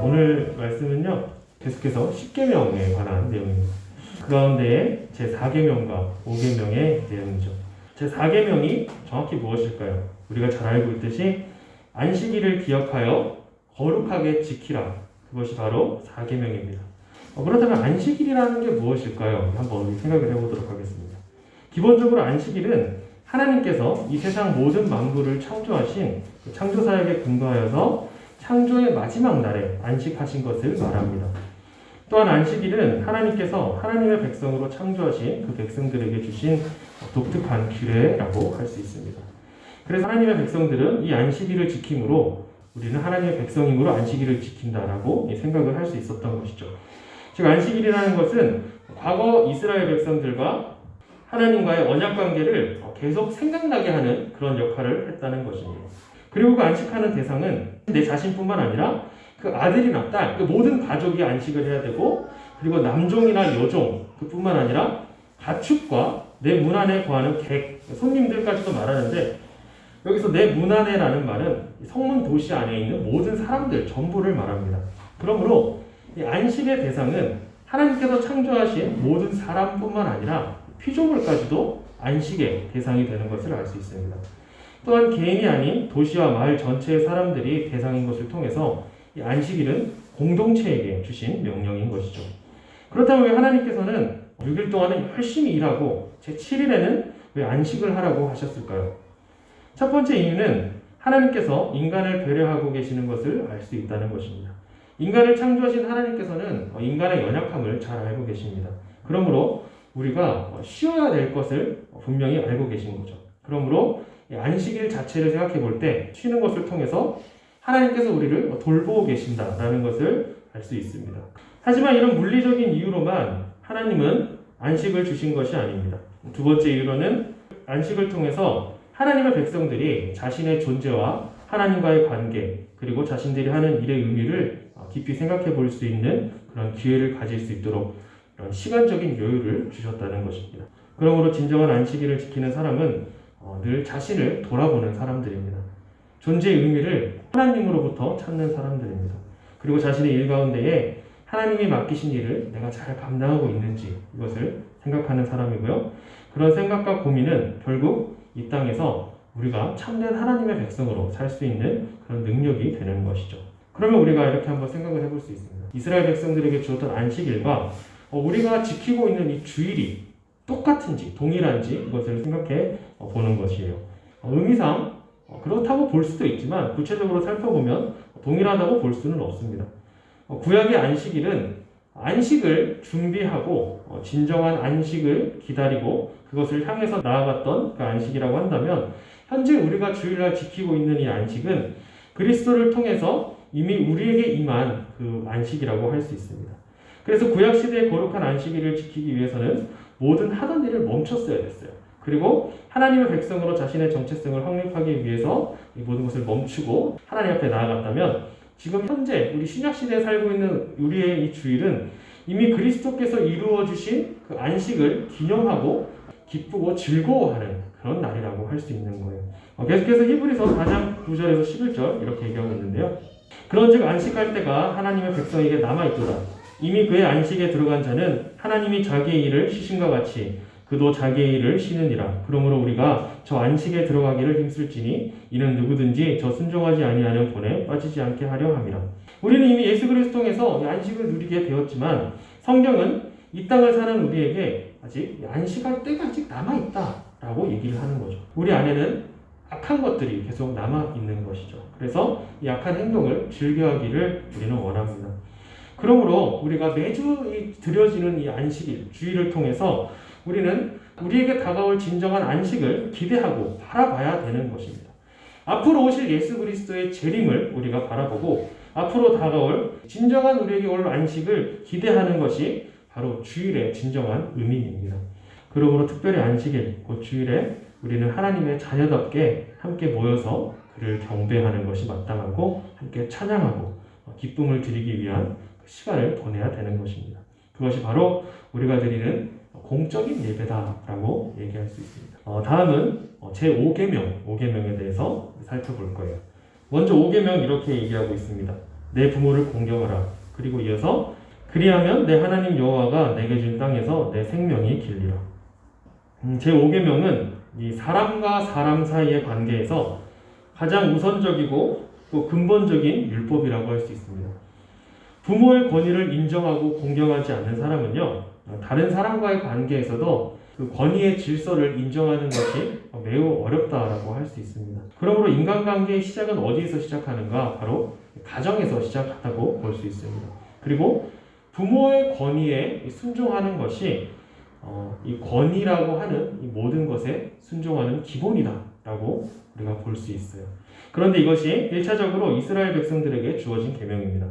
오늘 말씀은요, 계속해서 10계명에 관한 내용입니다. 그 가운데에 제4계명과 5계명의 내용이죠. 제4계명이 정확히 무엇일까요? 우리가 잘 알고 있듯이 안식일을 기억하여 거룩하게 지키라. 그것이 바로 4계명입니다. 그렇다면 안식일이라는 게 무엇일까요? 한번 우리 생각을 해보도록 하겠습니다. 기본적으로 안식일은 하나님께서 이 세상 모든 만물을 창조하신 창조사역에 근거하여서 창조의 마지막 날에 안식하신 것을 말합니다. 또한 안식일은 하나님께서 하나님의 백성으로 창조하신 그 백성들에게 주신 독특한 규례라고 할 수 있습니다. 그래서 하나님의 백성들은 이 안식일을 지킴으로 우리는 하나님의 백성이므로 안식일을 지킨다라고 생각을 할 수 있었던 것이죠. 즉 안식일이라는 것은 과거 이스라엘 백성들과 하나님과의 언약 관계를 계속 생각나게 하는 그런 역할을 했다는 것입니다. 그리고 그 안식하는 대상은 내 자신뿐만 아니라 그 아들이나 딸, 그 모든 가족이 안식을 해야 되고, 그리고 남종이나 여종 그뿐만 아니라 가축과 내 문 안에 거하는 객, 손님들까지도 말하는데, 여기서 내 문 안에라는 말은 성문 도시 안에 있는 모든 사람들 전부를 말합니다. 그러므로 이 안식의 대상은 하나님께서 창조하신 모든 사람뿐만 아니라 피조물까지도 안식의 대상이 되는 것을 알 수 있습니다. 또한 개인이 아닌 도시와 마을 전체의 사람들이 대상인 것을 통해서 이 안식일은 공동체에게 주신 명령인 것이죠. 그렇다면 왜 하나님께서는 6일 동안은 열심히 일하고 제7일에는 왜 안식을 하라고 하셨을까요? 첫 번째 이유는 하나님께서 인간을 배려하고 계시는 것을 알 수 있다는 것입니다. 인간을 창조하신 하나님께서는 인간의 연약함을 잘 알고 계십니다. 그러므로 우리가 쉬어야 될 것을 분명히 알고 계신 거죠. 그러므로 안식일 자체를 생각해 볼 때 쉬는 것을 통해서 하나님께서 우리를 돌보고 계신다라는 것을 알 수 있습니다. 하지만 이런 물리적인 이유로만 하나님은 안식을 주신 것이 아닙니다. 두 번째 이유로는 안식을 통해서 하나님의 백성들이 자신의 존재와 하나님과의 관계, 그리고 자신들이 하는 일의 의미를 깊이 생각해 볼 수 있는 그런 기회를 가질 수 있도록 이런 시간적인 여유를 주셨다는 것입니다. 그러므로 진정한 안식일을 지키는 사람은 늘 자신을 돌아보는 사람들입니다. 존재의 의미를 하나님으로부터 찾는 사람들입니다. 그리고 자신의 일 가운데에 하나님이 맡기신 일을 내가 잘 감당하고 있는지 이것을 생각하는 사람이고요. 그런 생각과 고민은 결국 이 땅에서 우리가 참된 하나님의 백성으로 살 수 있는 그런 능력이 되는 것이죠. 그러면 우리가 이렇게 한번 생각을 해볼 수 있습니다. 이스라엘 백성들에게 주었던 안식일과 우리가 지키고 있는 이 주일이 똑같은지 동일한지 이것을 생각해 보는 것이에요. 의미상 그렇다고 볼 수도 있지만 구체적으로 살펴보면 동일하다고 볼 수는 없습니다. 구약의 안식일은 안식을 준비하고 진정한 안식을 기다리고 그것을 향해서 나아갔던 그 안식이라고 한다면, 현재 우리가 주일날 지키고 있는 이 안식은 그리스도를 통해서 이미 우리에게 임한 그 안식이라고 할 수 있습니다. 그래서 구약시대의 거룩한 안식일을 지키기 위해서는 모든 하던 일을 멈췄어야 됐어요. 그리고 하나님의 백성으로 자신의 정체성을 확립하기 위해서 이 모든 것을 멈추고 하나님 앞에 나아갔다면, 지금 현재 우리 신약시대에 살고 있는 우리의 이 주일은 이미 그리스도께서 이루어주신 그 안식을 기념하고 기쁘고 즐거워하는 그런 날이라고 할 수 있는 거예요. 계속해서 히브리서 4장 9절에서 11절 이렇게 얘기하고 있는데요. 그런즉 안식할 때가 하나님의 백성에게 남아있도다. 이미 그의 안식에 들어간 자는 하나님이 자기의 일을 쉬심과 같이 그도 자기의 일을 쉬느니라. 그러므로 우리가 저 안식에 들어가기를 힘쓸지니 이는 누구든지 저 순종하지 아니하는 본에 빠지지 않게 하려 함이라. 우리는 이미 예수 그리스도 통해서 안식을 누리게 되었지만 성경은 이 땅을 사는 우리에게 아직 안식할 때가 아직 남아있다라고 얘기를 하는 거죠. 우리 안에는 악한 것들이 계속 남아있는 것이죠. 그래서 이 악한 행동을 즐겨하기를 우리는 원합니다. 그러므로 우리가 매주 드려지는 이 안식일, 주일을 통해서 우리는 우리에게 다가올 진정한 안식을 기대하고 바라봐야 되는 것입니다. 앞으로 오실 예수 그리스도의 재림을 우리가 바라보고 앞으로 다가올 진정한 우리에게 올 안식을 기대하는 것이 바로 주일의 진정한 의미입니다. 그러므로 특별히 안식일, 곧 주일에 우리는 하나님의 자녀답게 함께 모여서 그를 경배하는 것이 마땅하고 함께 찬양하고 기쁨을 드리기 위한 시간을 보내야 되는 것입니다. 그것이 바로 우리가 드리는 공적인 예배다라고 얘기할 수 있습니다. 다음은 제5계명에 대해서 살펴볼 거예요. 먼저 5계명 이렇게 얘기하고 있습니다. 내 부모를 공경하라. 그리고 이어서 그리하면 내 하나님 여호와가 내게 준 땅에서 내 생명이 길리라. 제5계명은 이 사람과 사람 사이의 관계에서 가장 우선적이고 또 근본적인 율법이라고 할 수 있습니다. 부모의 권위를 인정하고 공경하지 않는 사람은요, 다른 사람과의 관계에서도 그 권위의 질서를 인정하는 것이 매우 어렵다라고 할 수 있습니다. 그러므로 인간관계의 시작은 어디에서 시작하는가? 바로 가정에서 시작한다고 볼 수 있습니다. 그리고 부모의 권위에 순종하는 것이 이 권위라고 하는 이 모든 것에 순종하는 기본이다라고 우리가 볼 수 있어요. 그런데 이것이 1차적으로 이스라엘 백성들에게 주어진 계명입니다.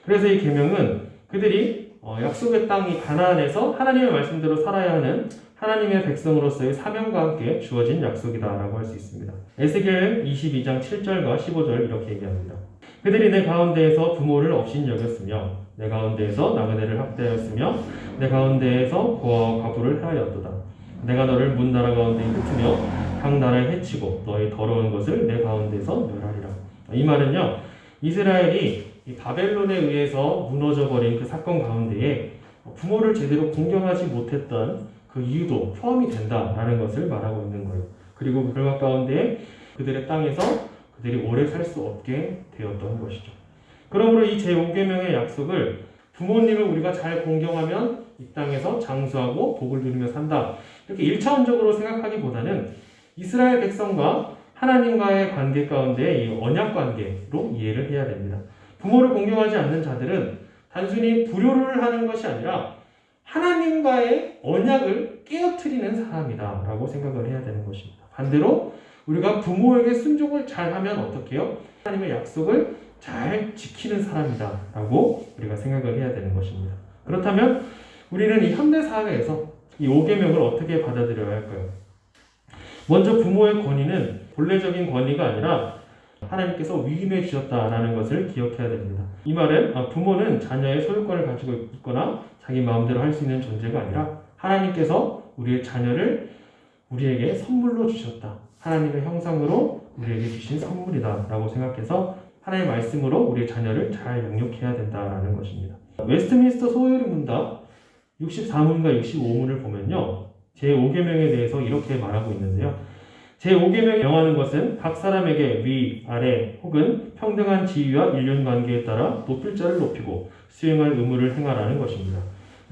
그래서 이 계명은 그들이 약속의 땅이 가나안에서 하나님의 말씀대로 살아야 하는 하나님의 백성으로서의 사명과 함께 주어진 약속이다라고 할 수 있습니다. 에스겔 22장 7절과 15절 이렇게 얘기합니다. 그들이 내 가운데에서 부모를 업신여겼으며 내 가운데에서 나그네를 학대하였으며 내 가운데에서 고아와 과부를 해하였도다. 내가 너를 문 나라 가운데 흩으며 각 나라에 해치고 너의 더러운 것을 내 가운데서 멸하리라. 이 말은요, 이스라엘이 이 바벨론에 의해서 무너져버린 그 사건 가운데에 부모를 제대로 공경하지 못했던 그 이유도 포함이 된다라는 것을 말하고 있는 거예요. 그리고 그 결과 가운데 그들의 땅에서 그들이 오래 살 수 없게 되었던 것이죠. 그러므로 이 제5계명의 약속을 부모님을 우리가 잘 공경하면 이 땅에서 장수하고 복을 누리며 산다. 이렇게 1차원적으로 생각하기보다는 이스라엘 백성과 하나님과의 관계 가운데 이 언약 관계로 이해를 해야 됩니다. 부모를 공경하지 않는 자들은 단순히 불효를 하는 것이 아니라 하나님과의 언약을 깨어뜨리는 사람이다 라고 생각을 해야 되는 것입니다. 반대로 우리가 부모에게 순종을 잘하면 어떻게 해요? 하나님의 약속을 잘 지키는 사람이다 라고 우리가 생각을 해야 되는 것입니다. 그렇다면 우리는 이 현대사회에서 이 5계명을 어떻게 받아들여야 할까요? 먼저 부모의 권위는 본래적인 권위가 아니라 하나님께서 위임해 주셨다라는 것을 기억해야 됩니다. 이 말은 부모는 자녀의 소유권을 가지고 있거나 자기 마음대로 할 수 있는 존재가 아니라 하나님께서 우리의 자녀를 우리에게 선물로 주셨다. 하나님의 형상으로 우리에게 주신 선물이다 라고 생각해서 하나님의 말씀으로 우리의 자녀를 잘 양육해야 된다라는 것입니다. 웨스트민스터 소요리 문답 64문과 65문을 보면요, 제5계명에 대해서 이렇게 말하고 있는데요. 제5계명이 명하는 것은 각 사람에게 위, 아래 혹은 평등한 지위와 일륜관계에 따라 높일 자를 높이고 수행할 의무를 행하라는 것입니다.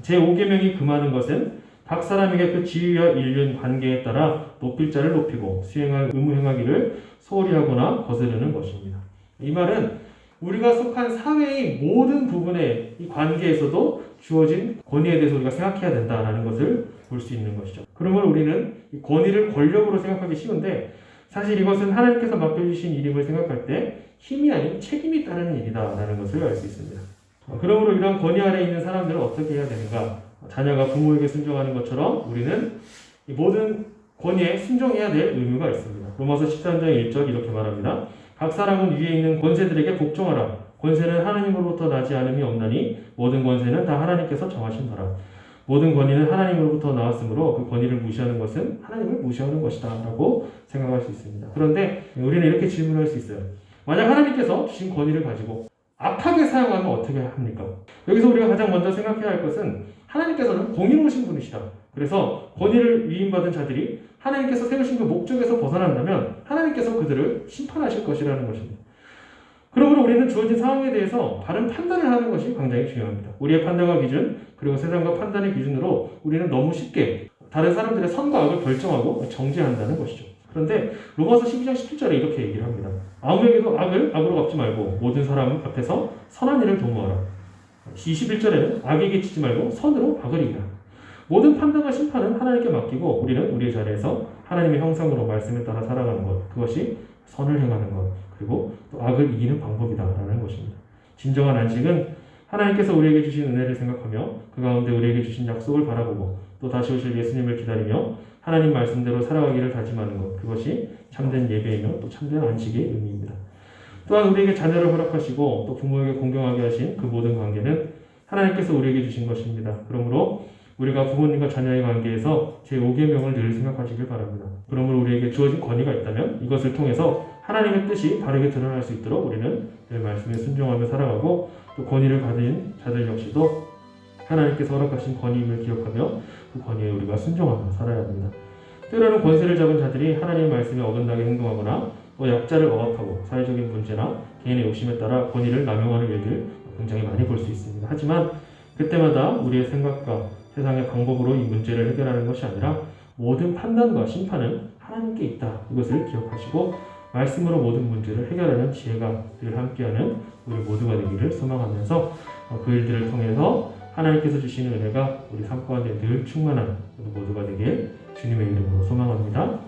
제5계명이 금하는 것은 각 사람에게 그 지위와 일륜관계에 따라 높일 자를 높이고 수행할 의무 행하기를 소홀히 하거나 거스르는 것입니다. 이 말은 우리가 속한 사회의 모든 부분의 이 관계에서도 주어진 권위에 대해서 우리가 생각해야 된다는 것을 볼 수 있는 것이죠. 그러므로 우리는 이 권위를 권력으로 생각하기 쉬운데 사실 이것은 하나님께서 맡겨주신 일임을 생각할 때 힘이 아닌 책임이 따르는 일이다라는 것을 알 수 있습니다. 그러므로 이러한 권위 아래에 있는 사람들은 어떻게 해야 되는가? 자녀가 부모에게 순종하는 것처럼 우리는 이 모든 권위에 순종해야 될 의무가 있습니다. 로마서 13장 1절 이렇게 말합니다. 각 사람은 위에 있는 권세들에게 복종하라. 권세는 하나님으로부터 나지 않음이 없나니 모든 권세는 다 하나님께서 정하신 바라. 모든 권위는 하나님으로부터 나왔으므로 그 권위를 무시하는 것은 하나님을 무시하는 것이다 라고 생각할 수 있습니다. 그런데 우리는 이렇게 질문할 수 있어요. 만약 하나님께서 주신 권위를 가지고 악하게 사용하면 어떻게 합니까? 여기서 우리가 가장 먼저 생각해야 할 것은 하나님께서는 공의로우신 분이시다. 그래서 권위를 위임받은 자들이 하나님께서 세우신 그 목적에서 벗어난다면 하나님께서 그들을 심판하실 것이라는 것입니다. 그러므로 우리는 주어진 상황에 대해서 바른 판단을 하는 것이 굉장히 중요합니다. 우리의 판단과 기준, 그리고 세상과 판단의 기준으로 우리는 너무 쉽게 다른 사람들의 선과 악을 결정하고 정죄한다는 것이죠. 그런데 로마서 12장 17절에 이렇게 얘기를 합니다. 아무에게도 악을 악으로 갚지 말고 모든 사람 앞에서 선한 일을 도모하라. 21절에는 악에게 치지 말고 선으로 악을 이기라. 모든 판단과 심판은 하나님께 맡기고 우리는 우리의 자리에서 하나님의 형상으로 말씀에 따라 살아가는 것, 그것이 선을 행하는 것, 그리고 또 악을 이기는 방법이다라는 것입니다. 진정한 안식은 하나님께서 우리에게 주신 은혜를 생각하며 그 가운데 우리에게 주신 약속을 바라보고 또 다시 오실 예수님을 기다리며 하나님 말씀대로 살아가기를 다짐하는 것, 그것이 참된 예배이며 또 참된 안식의 의미입니다. 또한 우리에게 자녀를 허락하시고 또 부모에게 공경하게 하신 그 모든 관계는 하나님께서 우리에게 주신 것입니다. 그러므로 우리가 부모님과 자녀의 관계에서 제5계명을 늘 생각하시길 바랍니다. 그러므로 우리에게 주어진 권위가 있다면 이것을 통해서 하나님의 뜻이 바르게 드러날 수 있도록 우리는 늘 말씀에 순종하며 살아가고 또 권위를 가진 자들 역시도 하나님께서 허락하신 권위임을 기억하며 그 권위에 우리가 순종하며 살아야 합니다. 때로는 권세를 잡은 자들이 하나님의 말씀에 어긋나게 행동하거나 또 약자를 억압하고 사회적인 문제나 개인의 욕심에 따라 권위를 남용하는 일들 굉장히 많이 볼 수 있습니다. 하지만 그때마다 우리의 생각과 세상의 방법으로 이 문제를 해결하는 것이 아니라 모든 판단과 심판은 하나님께 있다. 이것을 기억하시고 말씀으로 모든 문제를 해결하는 지혜가 늘 함께하는 우리 모두가 되기를 소망하면서 그 일들을 통해서 하나님께서 주시는 은혜가 우리 삶 가운데 늘 충만한 우리 모두가 되길 주님의 이름으로 소망합니다.